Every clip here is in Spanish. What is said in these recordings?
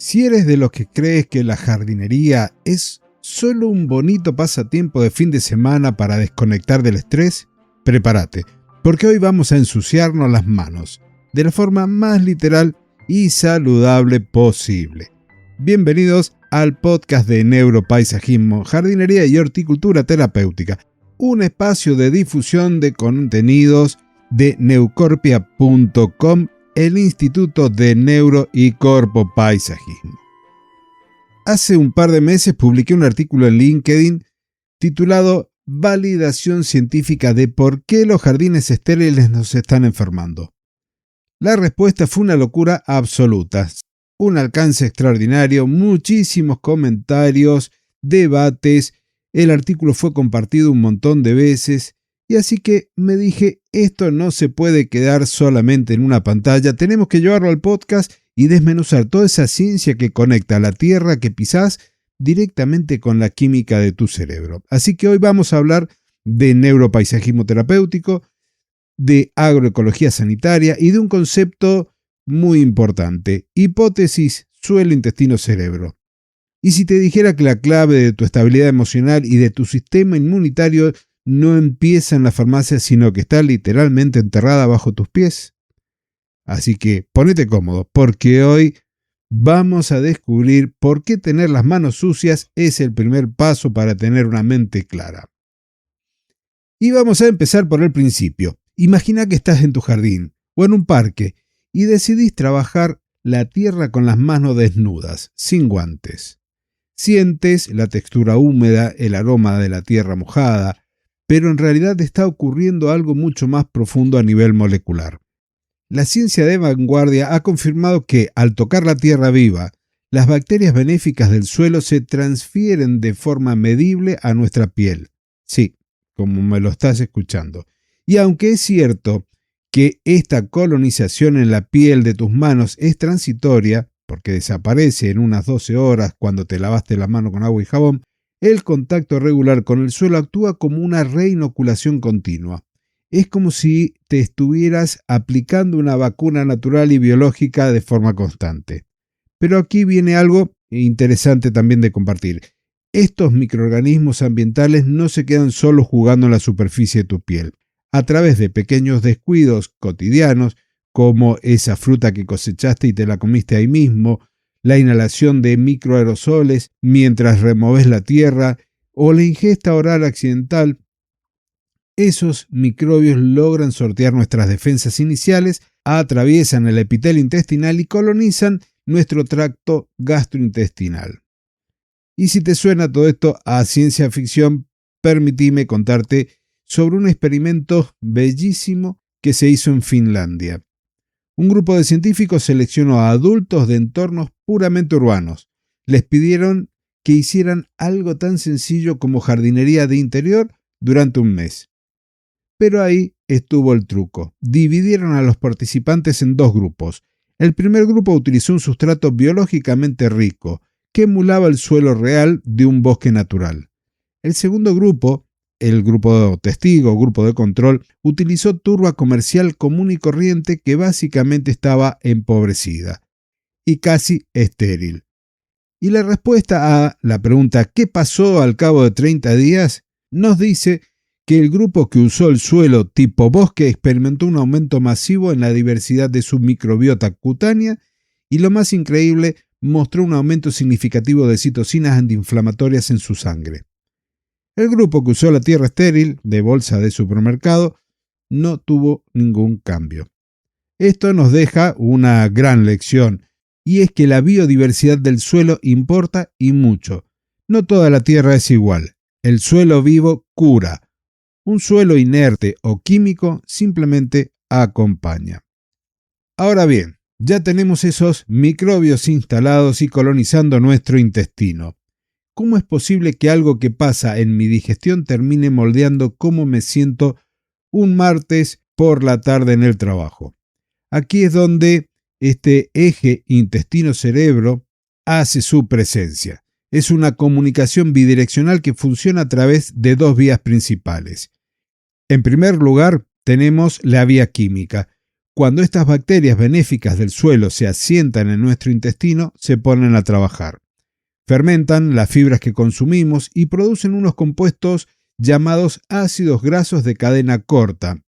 Si eres de los que crees que la jardinería es solo un bonito pasatiempo de fin de semana para desconectar del estrés, prepárate, porque hoy vamos a ensuciarnos las manos, de la forma más literal y saludable posible. Bienvenidos al podcast de Neuropaisajismo, Jardinería y Horticultura Terapéutica, un espacio de difusión de contenidos de neucorpia.com, el Instituto de Neuro y Corpopaisajismo. Hace un par de meses publiqué un artículo en LinkedIn titulado Validación científica de por qué los jardines estériles nos están enfermando. La respuesta fue una locura absoluta, un alcance extraordinario, muchísimos comentarios, debates, el artículo fue compartido un montón de veces. Y así que me dije, esto no se puede quedar solamente en una pantalla, tenemos que llevarlo al podcast y desmenuzar toda esa ciencia que conecta la tierra que pisás directamente con la química de tu cerebro. Así que hoy vamos a hablar de neuropaisajismo terapéutico, de agroecología sanitaria y de un concepto muy importante, hipótesis suelo-intestino-cerebro. Y si te dijera que la clave de tu estabilidad emocional y de tu sistema inmunitario no empieza en la farmacia, sino que está literalmente enterrada bajo tus pies. Así que ponete cómodo, porque hoy vamos a descubrir por qué tener las manos sucias es el primer paso para tener una mente clara. Y vamos a empezar por el principio. Imagina que estás en tu jardín o en un parque y decidís trabajar la tierra con las manos desnudas, sin guantes. Sientes la textura húmeda, el aroma de la tierra mojada, pero en realidad está ocurriendo algo mucho más profundo a nivel molecular. La ciencia de vanguardia ha confirmado que, al tocar la tierra viva, las bacterias benéficas del suelo se transfieren de forma medible a nuestra piel. Sí, como me lo estás escuchando. Y aunque es cierto que esta colonización en la piel de tus manos es transitoria, porque desaparece en unas 12 horas cuando te lavaste la mano con agua y jabón, el contacto regular con el suelo actúa como una reinoculación continua. Es como si te estuvieras aplicando una vacuna natural y biológica de forma constante. Pero aquí viene algo interesante también de compartir. Estos microorganismos ambientales no se quedan solo jugando en la superficie de tu piel. A través de pequeños descuidos cotidianos, como esa fruta que cosechaste y te la comiste ahí mismo, la inhalación de microaerosoles mientras removes la tierra o la ingesta oral accidental, esos microbios logran sortear nuestras defensas iniciales, atraviesan el epitelio intestinal y colonizan nuestro tracto gastrointestinal. Y si te suena todo esto a ciencia ficción, permitime contarte sobre un experimento bellísimo que se hizo en Finlandia. Un grupo de científicos seleccionó a adultos de entornos puramente urbanos. Les pidieron que hicieran algo tan sencillo como jardinería de interior durante un mes. Pero ahí estuvo el truco. Dividieron a los participantes en dos grupos. El primer grupo utilizó un sustrato biológicamente rico, que emulaba el suelo real de un bosque natural. El segundo grupo, el grupo testigo, grupo de control, utilizó turba comercial común y corriente que básicamente estaba empobrecida y casi estéril. Y la respuesta a la pregunta ¿qué pasó al cabo de 30 días? Nos dice que el grupo que usó el suelo tipo bosque experimentó un aumento masivo en la diversidad de su microbiota cutánea y lo más increíble, mostró un aumento significativo de citocinas antiinflamatorias en su sangre. El grupo que usó la tierra estéril de bolsa de supermercado no tuvo ningún cambio. Esto nos deja una gran lección, y es que la biodiversidad del suelo importa y mucho. No toda la tierra es igual. El suelo vivo cura. Un suelo inerte o químico simplemente acompaña. Ahora bien, ya tenemos esos microbios instalados y colonizando nuestro intestino. ¿Cómo es posible que algo que pasa en mi digestión termine moldeando cómo me siento un martes por la tarde en el trabajo? Aquí es donde este eje intestino-cerebro hace su presencia. Es una comunicación bidireccional que funciona a través de dos vías principales. En primer lugar, tenemos la vía química, Cuando estas bacterias benéficas del suelo se asientan en nuestro intestino, se ponen a trabajar. Fermentan las fibras que consumimos y producen unos compuestos llamados ácidos grasos de cadena corta.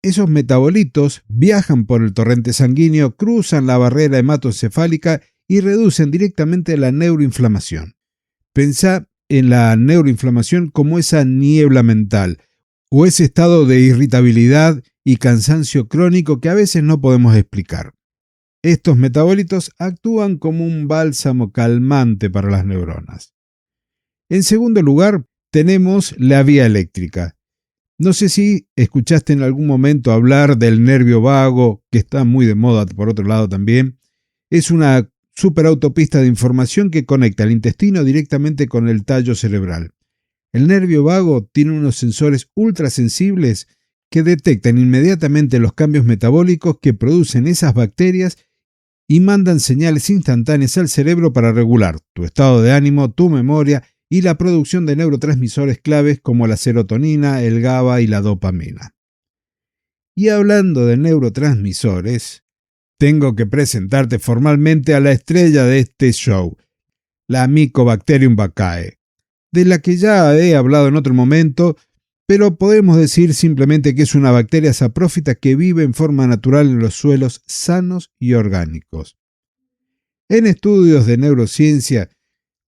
Esos metabolitos viajan por el torrente sanguíneo, cruzan la barrera hematoencefálica y reducen directamente la neuroinflamación. Pensá en la neuroinflamación como esa niebla mental o ese estado de irritabilidad y cansancio crónico que a veces no podemos explicar. Estos metabolitos actúan como un bálsamo calmante para las neuronas. En segundo lugar, tenemos la vía eléctrica. No sé si escuchaste en algún momento hablar del nervio vago, que está muy de moda por otro lado también. Es una superautopista de información que conecta el intestino directamente con el tallo cerebral. El nervio vago tiene unos sensores ultrasensibles que detectan inmediatamente los cambios metabólicos que producen esas bacterias y mandan señales instantáneas al cerebro para regular tu estado de ánimo, tu memoria y la producción de neurotransmisores claves como la serotonina, el GABA y la dopamina. Y hablando de neurotransmisores, tengo que presentarte formalmente a la estrella de este show, la Mycobacterium vaccae, de la que ya he hablado en otro momento, pero podemos decir simplemente que es una bacteria saprófita que vive en forma natural en los suelos sanos y orgánicos. En estudios de neurociencia,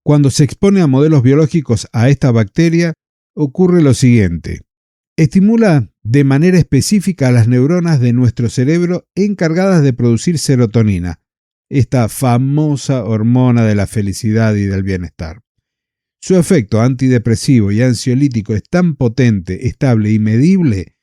cuando se expone a modelos biológicos a esta bacteria, ocurre lo siguiente. Estimula de manera específica a las neuronas de nuestro cerebro encargadas de producir serotonina, esta famosa hormona de la felicidad y del bienestar. Su efecto antidepresivo y ansiolítico es tan potente, estable y medible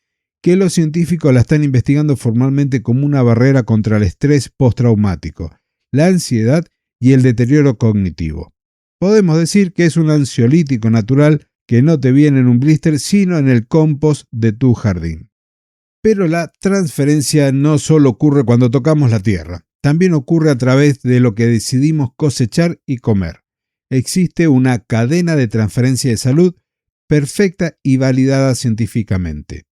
que los científicos la están investigando formalmente como una barrera contra el estrés postraumático, la ansiedad y el deterioro cognitivo. Podemos decir que es un ansiolítico natural que no te viene en un blister, sino en el compost de tu jardín. Pero la transferencia no solo ocurre cuando tocamos la tierra, también ocurre a través de lo que decidimos cosechar y comer. Existe una cadena de transferencia de salud perfecta y validada científicamente.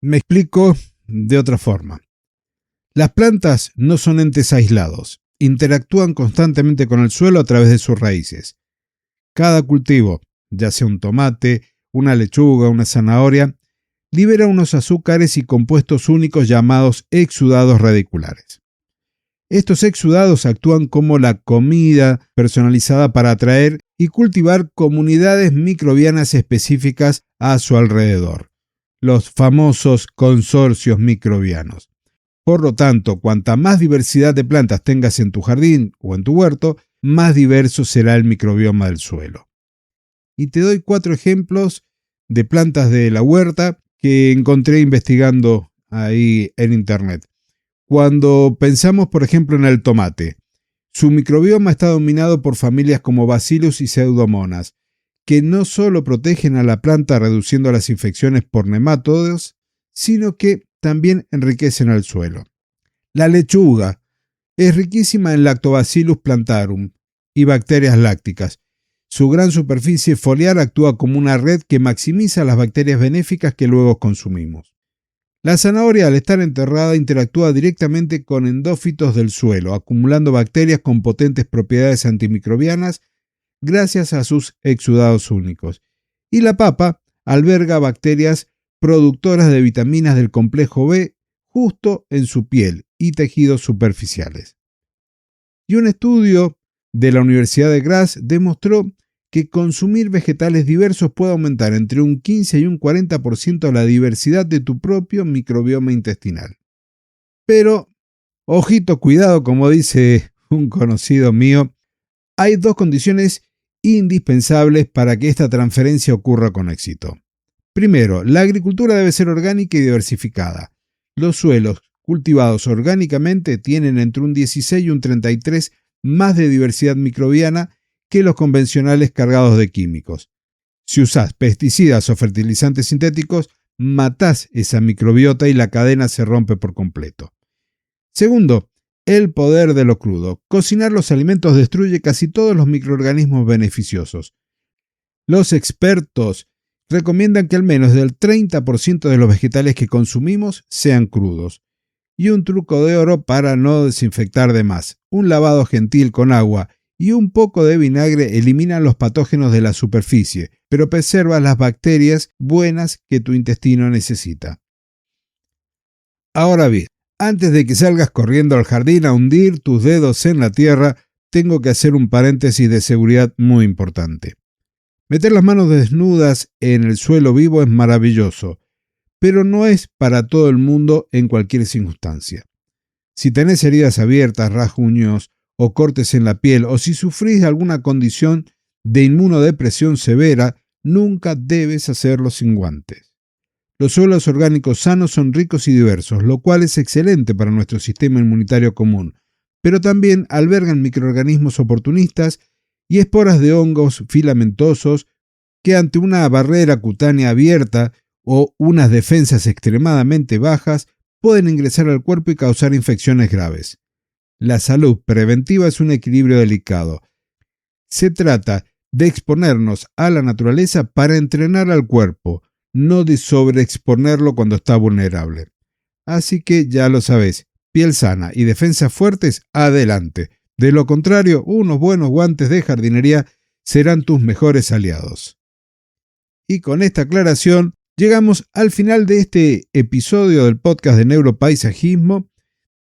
Me explico de otra forma. Las plantas no son entes aislados, interactúan constantemente con el suelo a través de sus raíces. Cada cultivo, ya sea un tomate, una lechuga, una zanahoria, libera unos azúcares y compuestos únicos llamados exudados radiculares. Estos exudados actúan como la comida personalizada para atraer y cultivar comunidades microbianas específicas a su alrededor, los famosos consorcios microbianos. Por lo tanto, cuanta más diversidad de plantas tengas en tu jardín o en tu huerto, más diverso será el microbioma del suelo. Y te doy 4 ejemplos de plantas de la huerta que encontré investigando ahí en internet. Cuando pensamos, por ejemplo, en el tomate, su microbioma está dominado por familias como Bacillus y Pseudomonas, que no solo protegen a la planta reduciendo las infecciones por nematodos, sino que también enriquecen al suelo. La lechuga es riquísima en Lactobacillus plantarum y bacterias lácticas. Su gran superficie foliar actúa como una red que maximiza las bacterias benéficas que luego consumimos. La zanahoria, al estar enterrada, interactúa directamente con endófitos del suelo, acumulando bacterias con potentes propiedades antimicrobianas gracias a sus exudados únicos. Y la papa alberga bacterias productoras de vitaminas del complejo B justo en su piel y tejidos superficiales. Y un estudio de la Universidad de Graz demostró que consumir vegetales diversos puede aumentar entre un 15 y un 40% la diversidad de tu propio microbioma intestinal. Pero, ojito, cuidado, como dice un conocido mío, hay 2 condiciones indispensables para que esta transferencia ocurra con éxito. Primero, la agricultura debe ser orgánica y diversificada. Los suelos cultivados orgánicamente tienen entre un 16 y un 33 más de diversidad microbiana que los convencionales cargados de químicos. Si usás pesticidas o fertilizantes sintéticos, matás esa microbiota y la cadena se rompe por completo. Segundo, el poder de lo crudo. Cocinar los alimentos destruye casi todos los microorganismos beneficiosos. Los expertos recomiendan que al menos el 30% de los vegetales que consumimos sean crudos. Y un truco de oro para no desinfectar de más. Un lavado gentil con agua y un poco de vinagre eliminan los patógenos de la superficie, pero preserva las bacterias buenas que tu intestino necesita. Ahora bien, antes de que salgas corriendo al jardín a hundir tus dedos en la tierra, tengo que hacer un paréntesis de seguridad muy importante. Meter las manos desnudas en el suelo vivo es maravilloso, pero no es para todo el mundo en cualquier circunstancia. Si tenés heridas abiertas, rasguños o cortes en la piel, o si sufrís alguna condición de inmunodepresión severa, nunca debes hacerlo sin guantes. Los suelos orgánicos sanos son ricos y diversos, lo cual es excelente para nuestro sistema inmunitario común, pero también albergan microorganismos oportunistas y esporas de hongos filamentosos que ante una barrera cutánea abierta o unas defensas extremadamente bajas pueden ingresar al cuerpo y causar infecciones graves. La salud preventiva es un equilibrio delicado. Se trata de exponernos a la naturaleza para entrenar al cuerpo, no de sobreexponerlo cuando está vulnerable. Así que ya lo sabés, piel sana y defensas fuertes, adelante. De lo contrario, unos buenos guantes de jardinería serán tus mejores aliados. Y con esta aclaración, llegamos al final de este episodio del podcast de Neuropaisajismo.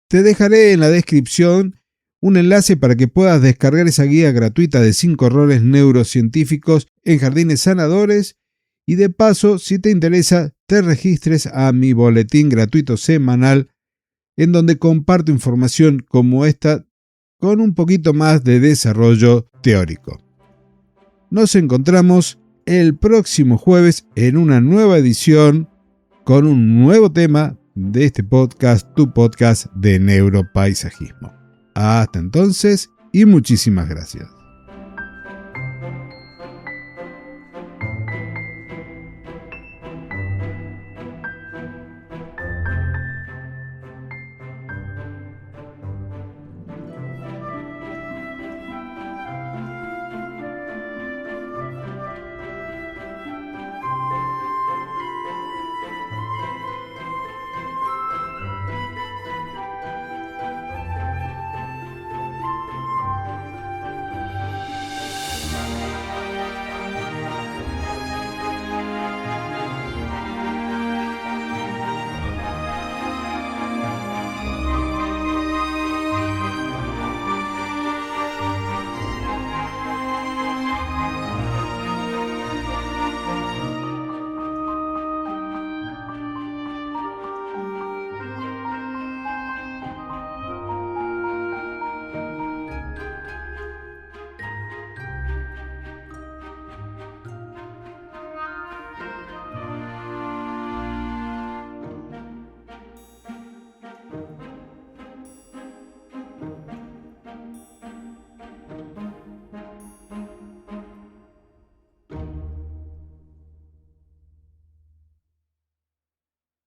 Te dejaré en la descripción un enlace para que puedas descargar esa guía gratuita de 5 errores neurocientíficos en jardines sanadores y de paso, si te interesa, te registres a mi boletín gratuito semanal en donde comparto información como esta con un poquito más de desarrollo teórico. Nos encontramos el próximo jueves en una nueva edición con un nuevo tema de este podcast, tu podcast de neuropaisajismo. Hasta entonces y muchísimas gracias.